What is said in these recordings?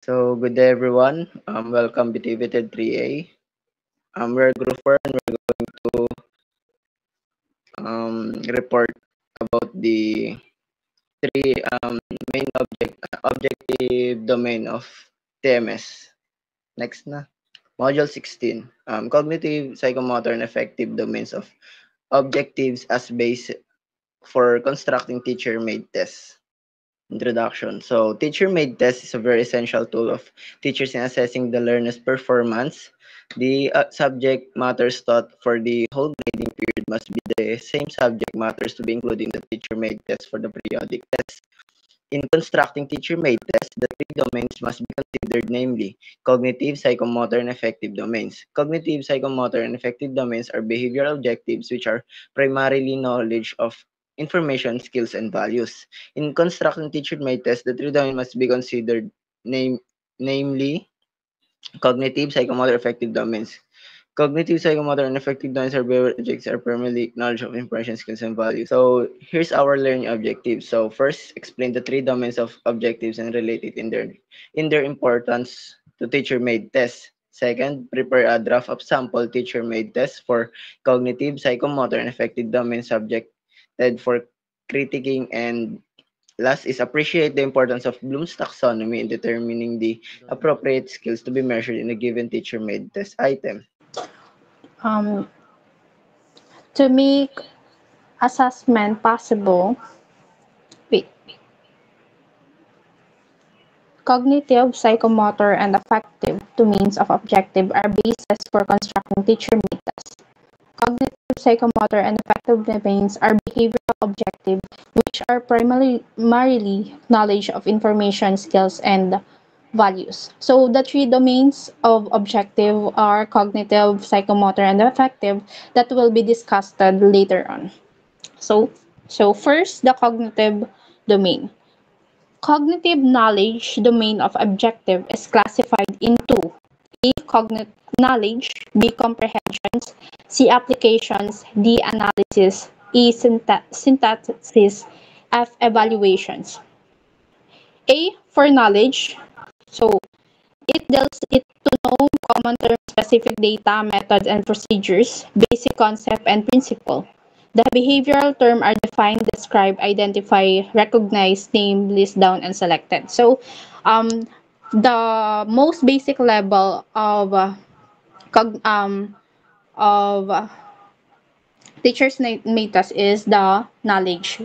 So, good day everyone. Welcome BTVTED 3A. We're group 4 and we're going to report about the three main objective domain of TMS. Next na. Module 16. Cognitive, psychomotor, and affective domains of objectives as base for constructing teacher-made tests. Introduction. So, teacher-made test is a very essential tool of teachers in assessing the learner's performance. The subject matters taught for the whole grading period must be the same subject matters to be included in the teacher-made test for the periodic test. In constructing teacher-made tests, the three domains must be considered, namely cognitive, psychomotor, and affective domains. Cognitive, psychomotor, and affective domains are behavioral objectives which are primarily knowledge of information, skills, and values. In constructing teacher-made tests, the three domains must be considered, namely cognitive, psychomotor, affective domains. Cognitive, psychomotor, and affective domains are behavioral objectives are primarily knowledge of information, skills, and values. So here's our learning objectives. So first, explain the three domains of objectives and relate it in their importance to teacher-made tests. Second, prepare a draft of sample teacher-made tests for cognitive, psychomotor, and affective domain subjected for critiquing. And last is appreciate the importance of Bloom's taxonomy in determining the appropriate skills to be measured in a given teacher-made test item. Um, to make assessment possible, wait, cognitive, psychomotor, and affective domains of objective are bases for constructing teacher-made tests. Cognitive, psychomotor, and affective domains are behavioral objective, which are primarily knowledge of information, skills, and values. So the three domains of objective are cognitive, psychomotor, and affective that will be discussed later on. So first, the cognitive domain. Cognitive knowledge domain of objective is classified into A. Cognitive knowledge, B. Comprehensions, C. Applications, D. Analysis, E. Synthesis, F. Evaluations. A. For knowledge. So it deals it to know common terms, specific data, methods, and procedures, basic concept, and principle. The behavioral term are defined, described, identify, recognize, name, list down, and selected. So, the most basic level of cog- of teachers metas is the knowledge.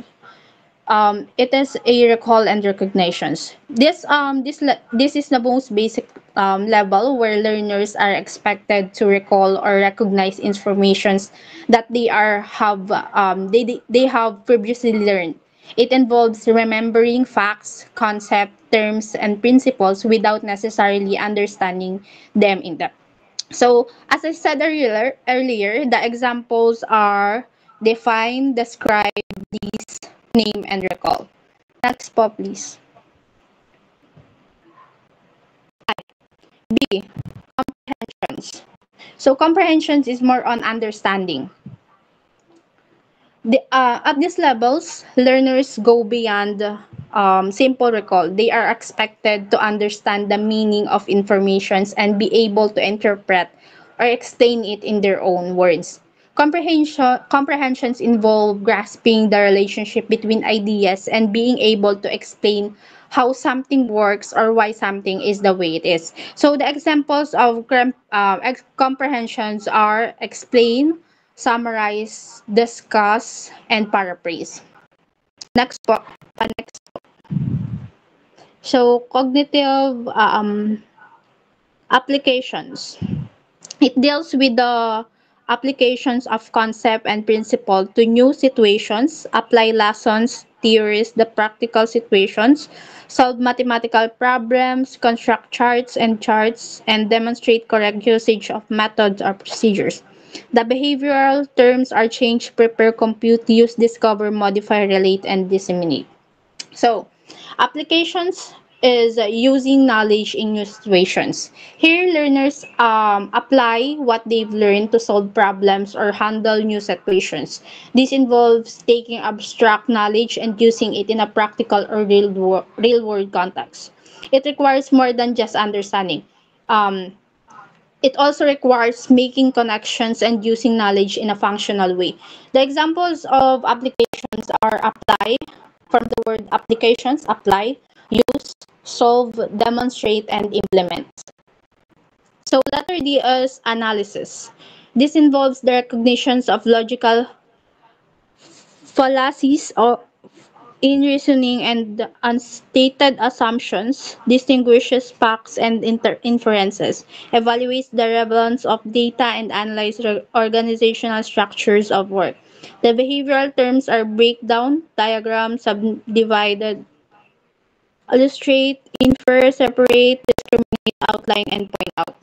It is a recall and recognitions. This is the most basic level where learners are expected to recall or recognize informations that they have previously learned. It involves remembering facts, concept, terms, and principles without necessarily understanding them in depth. So, as I said earlier, the examples are define, describe, list, name, and recall. Next po, please. B. Comprehensions. So, comprehensions is more on understanding. At these levels, learners go beyond simple recall. They are expected to understand the meaning of informations and be able to interpret or explain it in their own words. Comprehensions involve grasping the relationship between ideas and being able to explain how something works or why something is the way it is. So the examples of comprehensions are explain, summarize, discuss, and paraphrase. Next po. Next. So, cognitive applications. It deals with the applications of concept and principle to new situations, apply lessons, theories, the practical situations, solve mathematical problems, construct charts, and demonstrate correct usage of methods or procedures. The behavioral terms are change, prepare, compute, use, discover, modify, relate, and disseminate. So, applications is using knowledge in new situations. Here, learners apply what they've learned to solve problems or handle new situations. This involves taking abstract knowledge and using it in a practical or real world context. It requires more than just understanding. Um, it also requires making connections and using knowledge in a functional way. The examples of applications are apply, from the word applications, apply, use, solve, demonstrate, and implement. So letter D is analysis. This involves the recognitions of logical fallacies or in reasoning and unstated assumptions, distinguishes facts and inferences, evaluates the relevance of data and analyzes organizational structures of work. The behavioral terms are breakdown, diagram, subdivided, illustrate, infer, separate, discriminate, outline, and point out.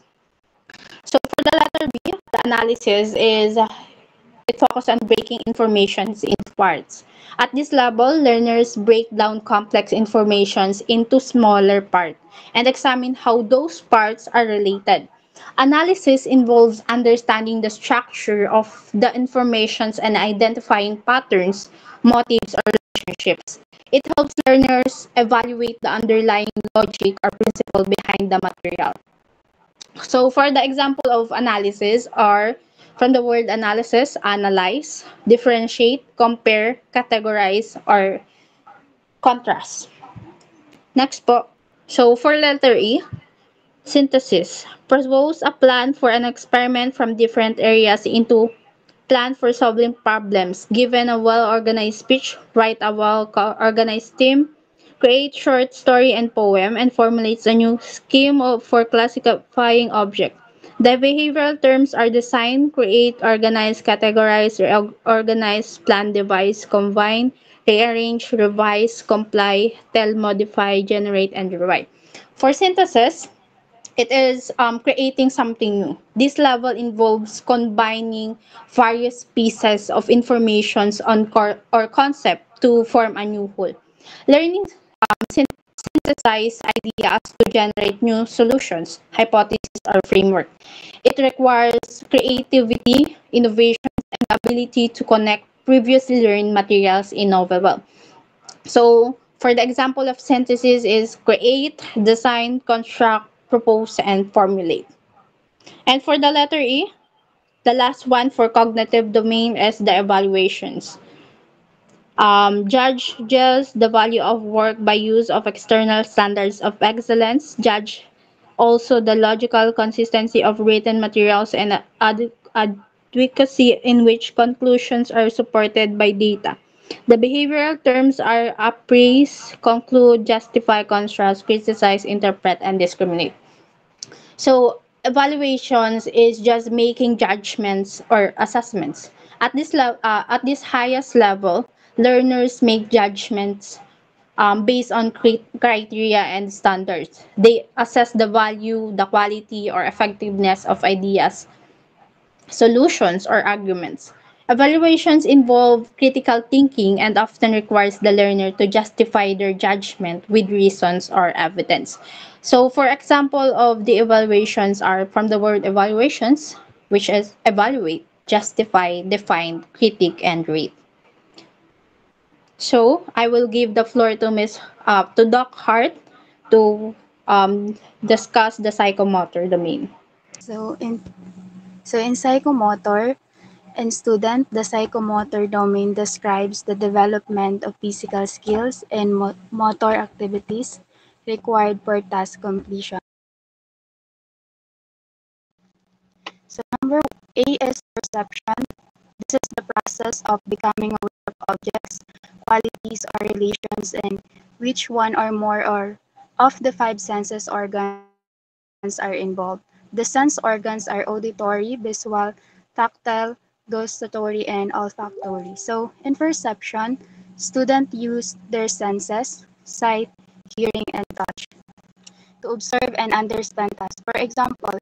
So for the letter B, the analysis is it focuses on breaking informations into parts. At this level, learners break down complex informations into smaller parts and examine how those parts are related. Analysis involves understanding the structure of the informations and identifying patterns, motives, or relationships. It helps learners evaluate the underlying logic or principle behind the material. So for the example of analysis are from the word analysis, analyze, differentiate, compare, categorize, or contrast. Next po. So for letter E, synthesis. Propose a plan for an experiment from different areas into plan for solving problems. Given a well-organized speech, write a well-organized theme, create short story and poem, and formulates a new scheme for classifying object. The behavioral terms are design, create, organize, categorize, reorganize, plan, devise, combine, rearrange, revise, comply, tell, modify, generate, and rewrite. For synthesis, it is creating something new. This level involves combining various pieces of information on or concept to form a new whole. Learning synthesize ideas to generate new solutions, hypotheses, or framework. It requires creativity, innovation, and ability to connect previously learned materials in novel way. So, for the example of synthesis is create, design, construct, propose, and formulate. And for the letter E, the last one for cognitive domain is the evaluations. Judges the value of work by use of external standards of excellence. Judge also the logical consistency of written materials and advocacy in which conclusions are supported by data. The behavioral terms are appraise, conclude, justify, contrast, criticize, interpret, and discriminate. So evaluations is just making judgments or assessments. At this highest level, learners make judgments based on criteria and standards. They assess the value, the quality, or effectiveness of ideas, solutions, or arguments. Evaluations involve critical thinking and often requires the learner to justify their judgment with reasons or evidence. So, for example of the evaluations are from the word evaluations, which is evaluate, justify, define, critique, and rate. So, I will give the floor to to Doc Hart to discuss the psychomotor domain. So in psychomotor and student, the psychomotor domain describes the development of physical skills and motor activities required for task completion. So number A is perception. This is the process of becoming aware of objects, qualities, or relations, and which one or more or of the five senses organs are involved. The sense organs are auditory, visual, tactile, gustatory, and olfactory. So in perception, students use their senses, sight, hearing, and touch, to observe and understand tasks. For example,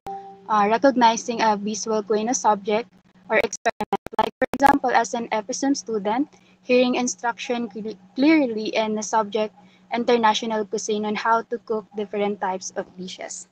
recognizing a visual cueino subject or experiment. Like for example, as an FSM student, hearing instruction clearly and the subject international cuisine on how to cook different types of dishes.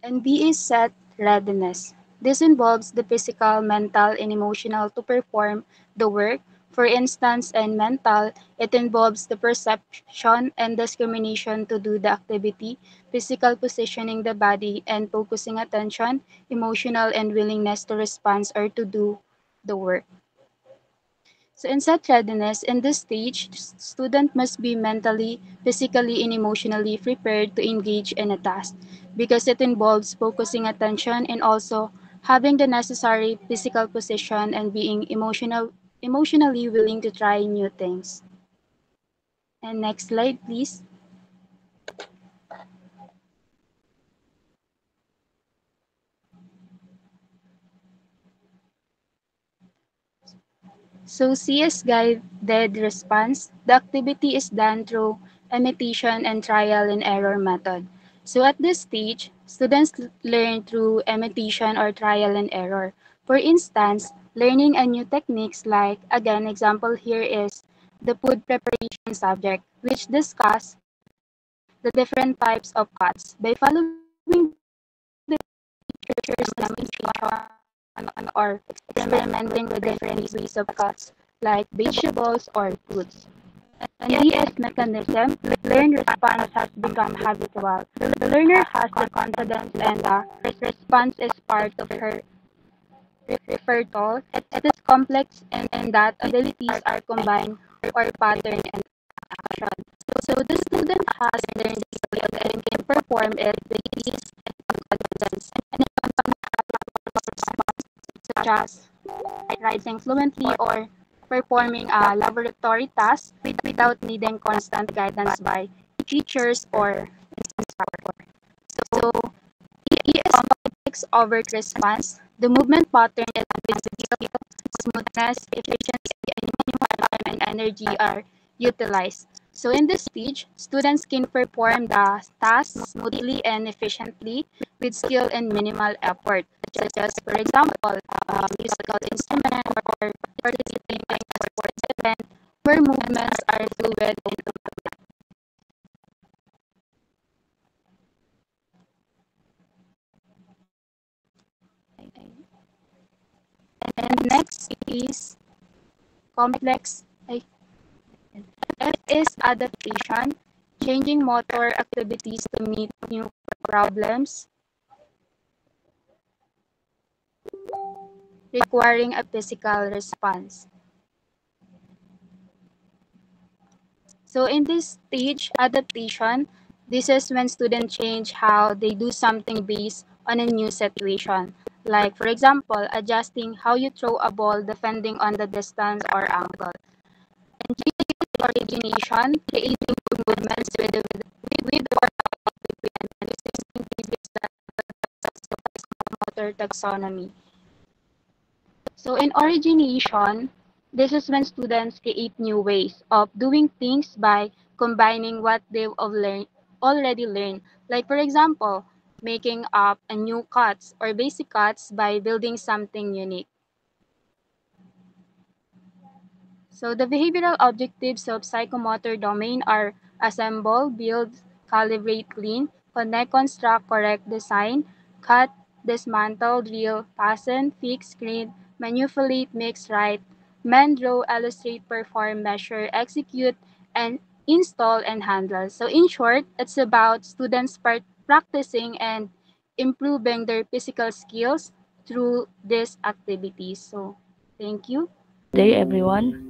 And B is set readiness. This involves the physical, mental, and emotional to perform the work. For instance, in mental, it involves the perception and discrimination to do the activity, physical positioning the body, and focusing attention, emotional and willingness to respond or to do the work. So in set readiness, in this stage, student must be mentally, physically, and emotionally prepared to engage in a task because it involves focusing attention and also having the necessary physical position and being emotionally willing to try new things. And next slide, please. So CS guided response, the activity is done through imitation and trial and error method. So at this stage, students learn through imitation or trial and error. For instance, learning a new techniques like, again, example here is the food preparation subject, which discuss the different types of cuts. By following the teacher's demonstration or experimenting with different ways of cuts, like vegetables or fruits. And DS mechanism, learn response has become habitual. The learner has the confidence and the response is part of her repertoire. It is complex in that abilities are combined or pattern and action. So the student has learned the skill and can perform it with ease and confidence. And it becomes a response such as writing fluently or performing a laboratory task without needing constant guidance by teachers or instructor. So ES complex overt response. The movement pattern and skill, smoothness, efficiency, and minimal time and energy are utilized. So in this stage, students can perform the task smoothly and efficiently with skill and minimal effort, such as, for example, musical instrument or participating in a sports event where movements are fluid and automatic. And next is complex. F is adaptation, changing motor activities to meet new problems, requiring a physical response. So in this stage, adaptation, this is when students change how they do something based on a new situation. Like, for example, adjusting how you throw a ball depending on the distance or angle. And G is origination, creating movements with or without equipment, and using previous motor taxonomy. So in origination, this is when students create new ways of doing things by combining what they've already learned. Like for example, making up a new cuts or basic cuts by building something unique. So the behavioral objectives of psychomotor domain are assemble, build, calibrate, clean, connect, construct, correct, design, cut, dismantle, drill, fasten, fix, screen, manipulate, mix, write, mend, draw, illustrate, perform, measure, execute, and install and handle. So in short, it's about students practicing and improving their physical skills through these activities. So thank you. Day, everyone.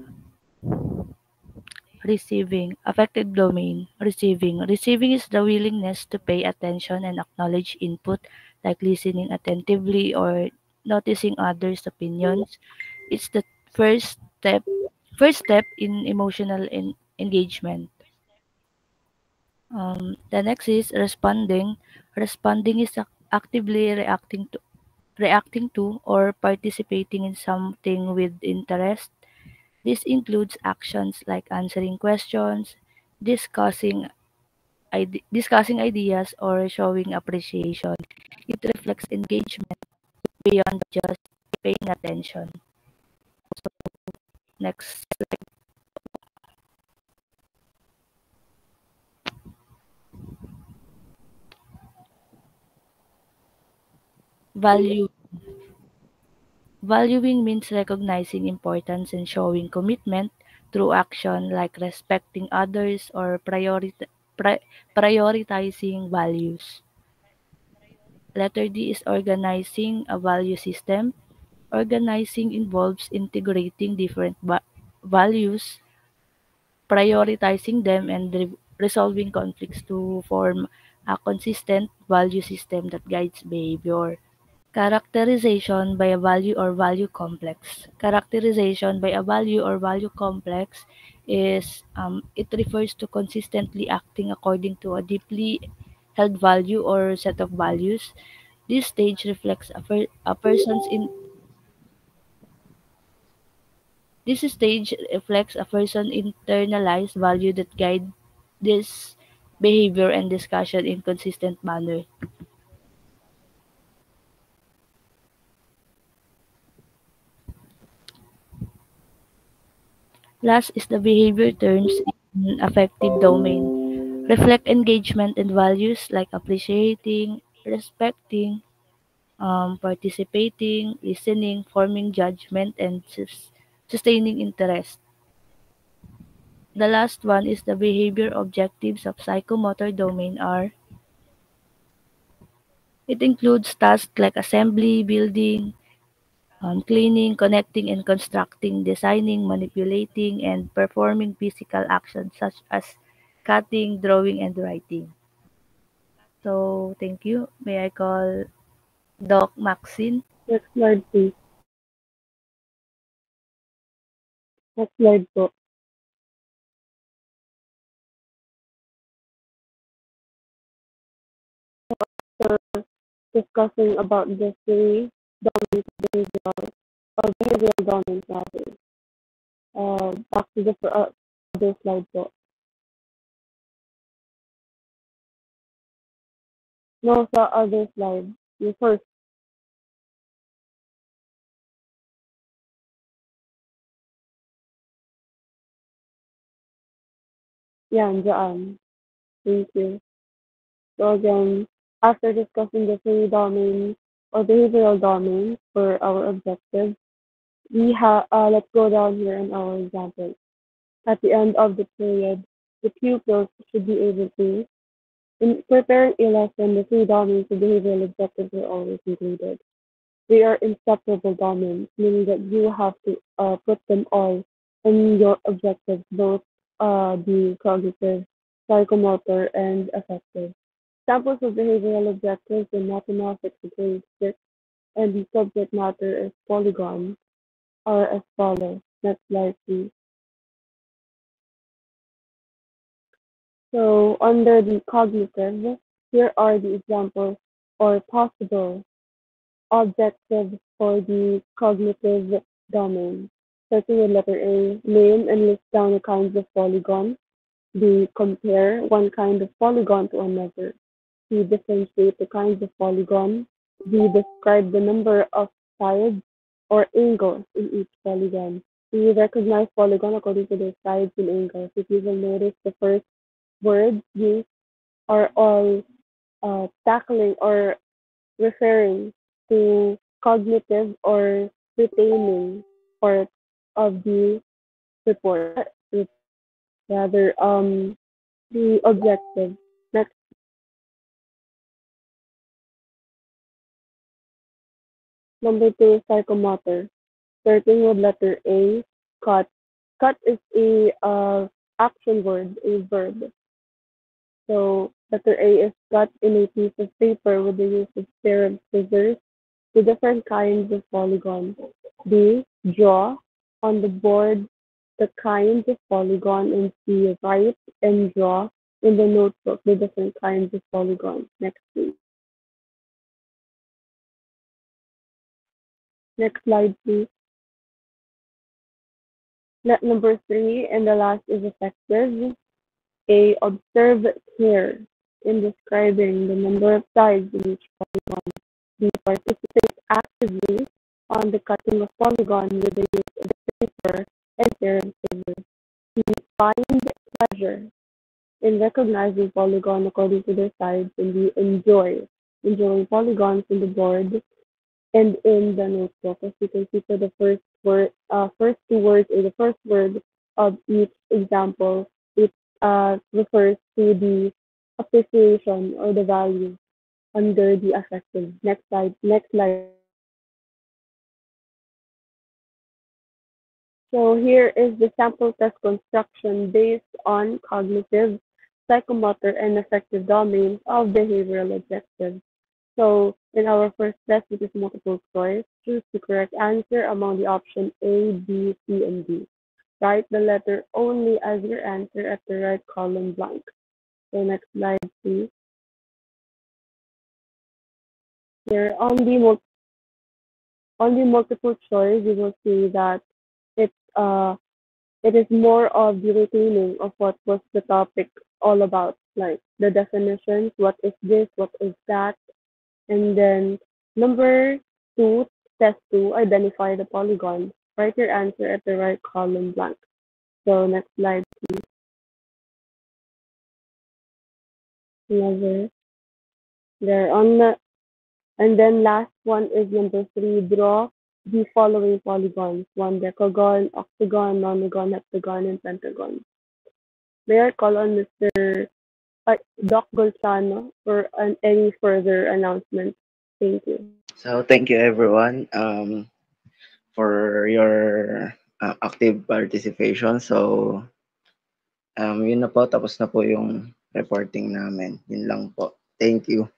Receiving. Affective domain. Receiving. Receiving is the willingness to pay attention and acknowledge input, like listening attentively or noticing others' opinions. It's the first step first step in emotional engagement. The next is responding. Responding is actively reacting to or participating in something with interest. This includes actions like answering questions, discussing discussing ideas, or showing appreciation. It reflects engagement beyond just paying attention. Next slide. Value. Valuing means recognizing importance and showing commitment through action like respecting others or prioritizing values. Letter D is organizing a value system. Organizing involves integrating different values, prioritizing them, and resolving conflicts to form a consistent value system that guides behavior. Characterization by a value or value complex. Characterization by a value or value complex is it refers to consistently acting according to a deeply held value or set of values. This stage reflects a person's in This stage reflects a person's internalized value that guide this behavior and discussion in consistent manner. Last is the behavior terms in affective domain. Reflect engagement and values like appreciating, respecting, participating, listening, forming judgment, and sustaining interest. The last one is the behavior objectives of psychomotor domain are it includes tasks like assembly, building, cleaning, connecting and constructing, designing, manipulating, and performing physical actions such as cutting, drawing, and writing. So, thank you. May I call Doc Maxine? Next slide, please. Next slide po. After discussing about the three dominant behavioral dominant matters. Back to the other slide po. No, sa other slide. Yung first. Yan, dyan. Thank you. So again, after discussing the three domains or behavioral domains for our objectives, let's go down here in our example. At the end of the period, the pupils should be able to, in preparing a lesson, the three domains of behavioral objectives are always included. They are inseparable domains, meaning that you have to put them all in your objectives, both the cognitive, psychomotor, and affective. Samples of behavioral objectives in mathematics grade 6 and the subject matter is polygon are as follows. Next slide, please. So under the cognitive, here are the examples or possible objectives for the cognitive domain. Starting with letter A, name and list down the kinds of polygon. B, compare one kind of polygon to another. C, differentiate the kinds of polygon. D, describe the number of sides or angles in each polygon. We recognize polygon according to their sides and angles. If you will notice, the first words used are all tackling or referring to cognitive or retaining part of the report, rather the objective. Next, number two is psychomotor. Starting with letter A, cut. Cut is a action word, a verb. So letter A is cut in a piece of paper with the use of pair of scissors to different kinds of polygons. B, draw on the board the kinds of polygon, and C, write and draw in the notebook the different kinds of polygons. Next, please. Next slide, please. Number three, and the last is effective. A, observe care in describing the number of sides in each polygon. B, participate actively on the cutting of polygon with the use of paper and pair of scissors. C, find pleasure in recognizing polygon according to their sides, and D, enjoying polygons in the board and in the notebook. As you can see, for the first two words or the first word of each example, it refers to the appreciation or the value under the affective. Next slide. Next slide. So here is the sample test construction based on cognitive, psychomotor, and affective domains of behavioral objectives. So in our first test, which is multiple choice, choose the correct answer among the option A, B, C, and D. Write the letter only as your answer at the right column blank. So next slide, please. Here on the multiple choice, you will see that it uh it is more of the retaining of what was the topic all about, like the definitions, what is this, what is that, and then number two, test two, identify the polygons. Write your answer at the right column blank. So next slide, please. Another there on the and then last one is number three, draw the following polygons: one decagon, octagon, nonagon, heptagon, and pentagon. They are called on Mr. Doc Golzano for any further announcements. Thank you. So thank you everyone for your active participation. So yun na po, tapos na po yung reporting namin. Yun lang po. Thank you.